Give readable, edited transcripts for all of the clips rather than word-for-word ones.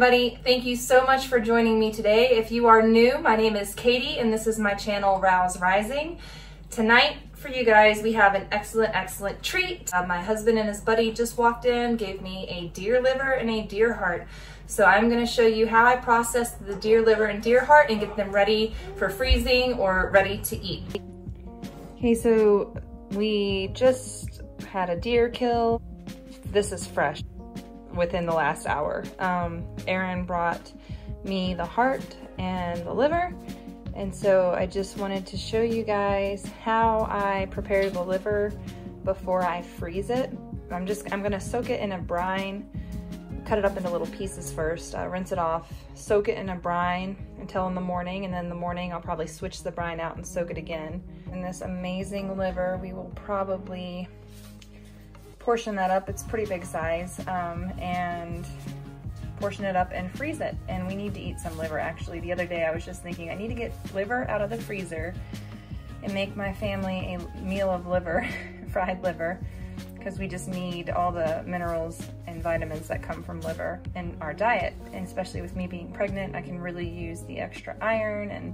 everybody. Thank you so much for joining me today. If you are new, my name is Katie and this is my channel Rouse Rising. Tonight for you guys, we have an excellent treat. My husband and his buddy just walked in, gave me a deer liver and a deer heart. So I'm gonna show you how I process the deer liver and deer heart and get them ready for freezing or ready to eat. Okay, so we just had a deer kill. This is fresh within the last hour. Aaron brought me the heart and the liver. And so I just wanted to show you guys how I prepare the liver before I freeze it. I'm gonna soak it in a brine, cut it up into little pieces first, rinse it off, soak it in a brine until in the morning, and then in the morning I'll probably switch the brine out and soak it again. And this amazing liver, we will probably portion that up. It's pretty big size, and portion it up and freeze it. And we need to eat some liver. Actually, the other day I was just thinking I need to get liver out of the freezer and make my family a meal of liver, fried liver, because we just need all the minerals and vitamins that come from liver in our diet. And especially with me being pregnant, I can really use the extra iron and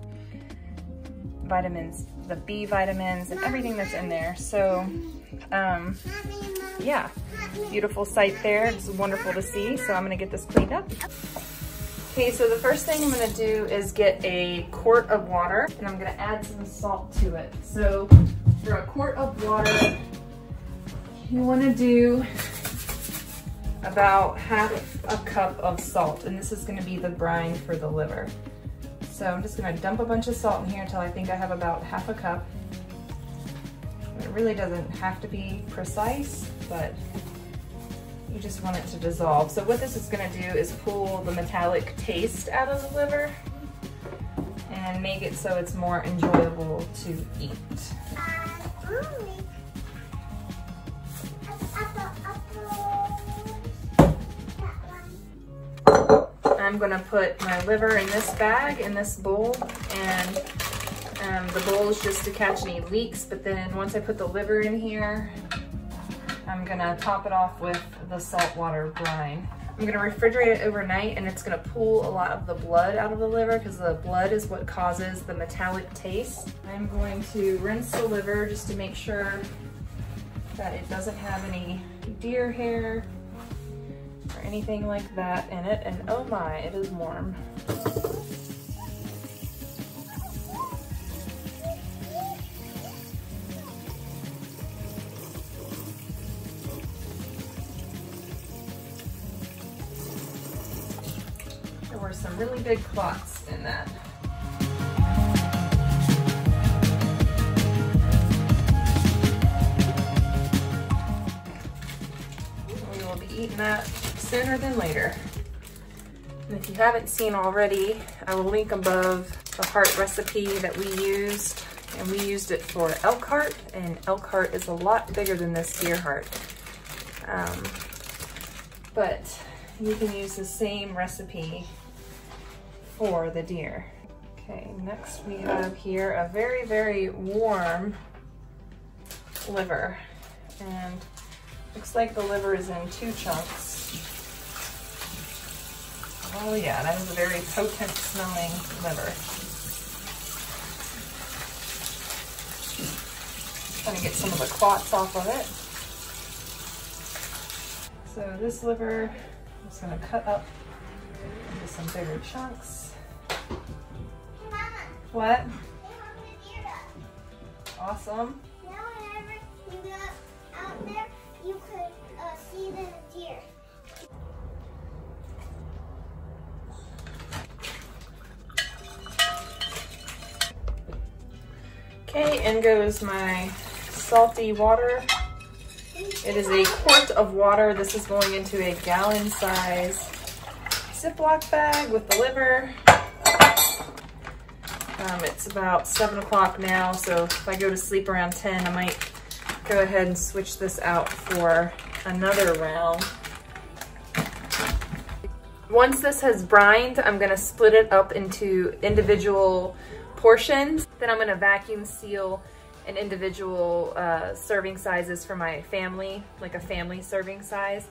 vitamins, the B vitamins and everything that's in there. So yeah, beautiful sight there. It's wonderful to see. So I'm gonna get this cleaned up. Okay, so the first thing I'm gonna do is get a quart of water and I'm gonna add some salt to it. So for a quart of water, you wanna do about half a cup of salt, and this is gonna be the brine for the liver. So I'm just gonna dump a bunch of salt in here until I think I have about half a cup. It really doesn't have to be precise, but you just want it to dissolve. So what this is gonna do is pull the metallic taste out of the liver and make it so it's more enjoyable to eat. I'm gonna put my liver in this bag, in this bowl, and the bowl is just to catch any leaks, but then once I put the liver in here, I'm gonna top it off with the saltwater brine. I'm gonna refrigerate it overnight, and it's gonna pull a lot of the blood out of the liver because the blood is what causes the metallic taste. I'm going to rinse the liver just to make sure that it doesn't have any deer hair or anything like that in it, and oh my, it is warm. There were some really big clots in that. We will be eating that sooner than later. And if you haven't seen already, I will link above the heart recipe that we used, and we used it for elk heart, and elk heart is a lot bigger than this deer heart. But you can use the same recipe for the deer. Okay, next we have here a very warm liver, and looks like the liver is in 2 chunks. Oh yeah, that is a very potent smelling liver. Trying to get some of the clots off of it. So this liver, I'm just gonna cut up into some bigger chunks. Mama, What? they want the deer done. Awesome. Now whenever you go out there, you could see the deer. Okay, in goes my salty water. It is a quart of water. This is going into a gallon size Ziploc bag with the liver. It's about 7 o'clock now, so if I go to sleep around 10, I might go ahead and switch this out for another round. Once this has brined, I'm gonna split it up into individual portions. Then I'm gonna vacuum seal in individual serving sizes for my family, like a family serving size,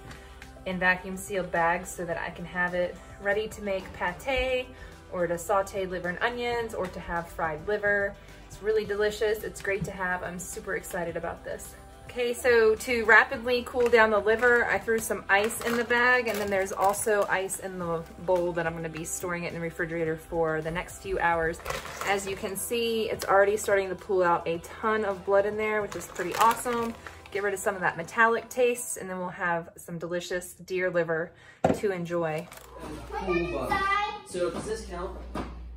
in vacuum sealed bags so that I can have it ready to make pate or to saute liver and onions or to have fried liver. It's really delicious. It's great to have. I'm super excited about this. Okay, so to rapidly cool down the liver, I threw some ice in the bag, and then there's also ice in the bowl that I'm gonna be storing it in the refrigerator for the next few hours. As you can see, it's already starting to pull out a ton of blood in there, which is pretty awesome. Get rid of some of that metallic taste, and then we'll have some delicious deer liver to enjoy. So does this count?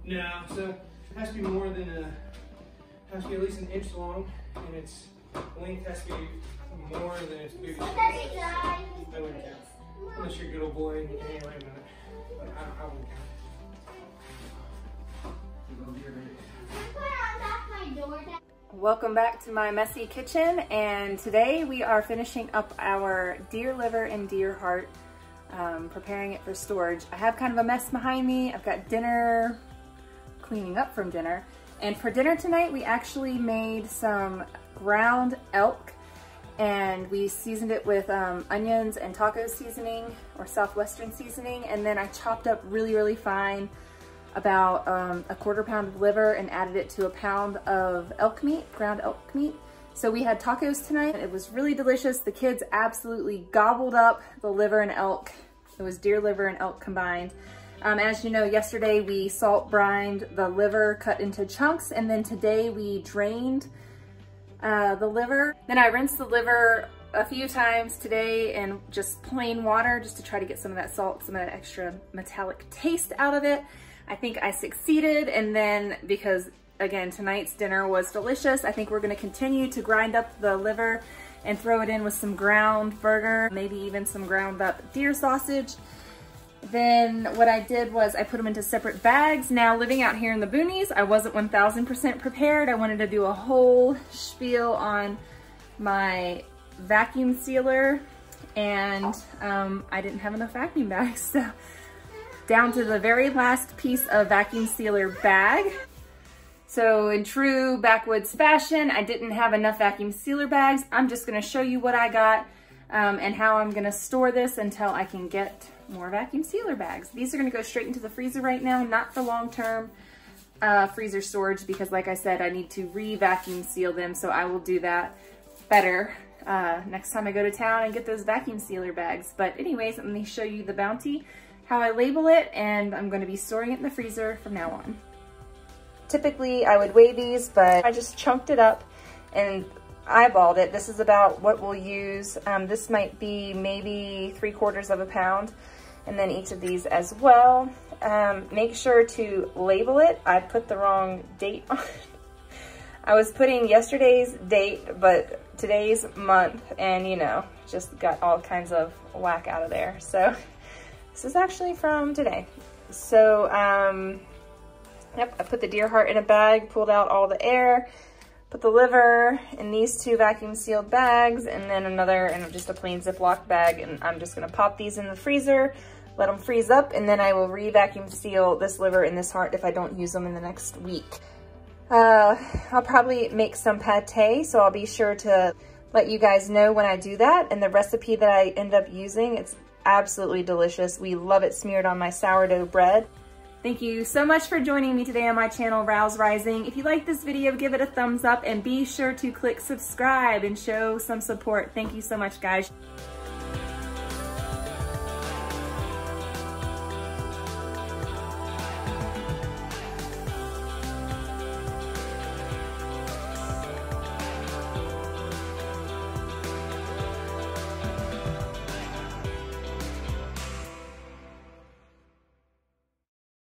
No, so it has to be more than has to be at least an inch long, and its length has to be more than its booty. That wouldn't count. Unless you're a good old boy and you can handle it. But I wouldn't count. Welcome back to my messy kitchen, and today we are finishing up our deer liver and deer heart, preparing it for storage. I have kind of a mess behind me. I've got dinner, cleaning up from dinner, and for dinner tonight we actually made some ground elk, and we seasoned it with onions and taco seasoning or southwestern seasoning, and then I chopped up really fine about a quarter pound of liver and added it to a pound of elk meat, ground elk meat. So we had tacos tonight. It was really delicious. The kids absolutely gobbled up the liver and elk. It was deer liver and elk combined. As you know, yesterday we salt brined the liver cut into chunks, and then today we drained the liver. Then I rinsed the liver a few times today in just plain water just to try to get some of that salt, some of that extra metallic taste out of it. I think I succeeded, and then because again tonight's dinner was delicious, I think we're going to continue to grind up the liver and throw it in with some ground burger, maybe even some ground up deer sausage. Then what I did was I put them into separate bags. Now, living out here in the boonies, I wasn't 1000% prepared. I wanted to do a whole spiel on my vacuum sealer, and I didn't have enough vacuum bags, so down to the very last piece of vacuum sealer bag. So in true backwoods fashion, I didn't have enough vacuum sealer bags. I'm just gonna show you what I got and how I'm gonna store this until I can get more vacuum sealer bags. These are gonna go straight into the freezer right now, not for long-term freezer storage, because like I said, I need to re-vacuum seal them, so I will do that better next time I go to town and get those vacuum sealer bags. But anyways, let me show you the Bounty, how I label it, and I'm going to be storing it in the freezer from now on. Typically I would weigh these, but I just chunked it up and eyeballed it. This is about what we'll use. This might be maybe 3/4 of a pound, and then each of these as well. Make sure to label it. I put the wrong date on it. I was putting yesterday's date, but today's month, and you know, just got all kinds of whack out of there. So this is actually from today. So, yep, I put the deer heart in a bag, pulled out all the air, put the liver in these 2 vacuum sealed bags, and then another in just a plain Ziploc bag, and I'm just gonna pop these in the freezer, let them freeze up, and then I will re-vacuum seal this liver and this heart if I don't use them in the next week. I'll probably make some pate, so I'll be sure to let you guys know when I do that, and the recipe that I end up using, it's absolutely delicious. We love it smeared on my sourdough bread. Thank you so much for joining me today on my channel, Rouse Rising. If you like this video, give it a thumbs up and be sure to click subscribe and show some support. Thank you so much, guys.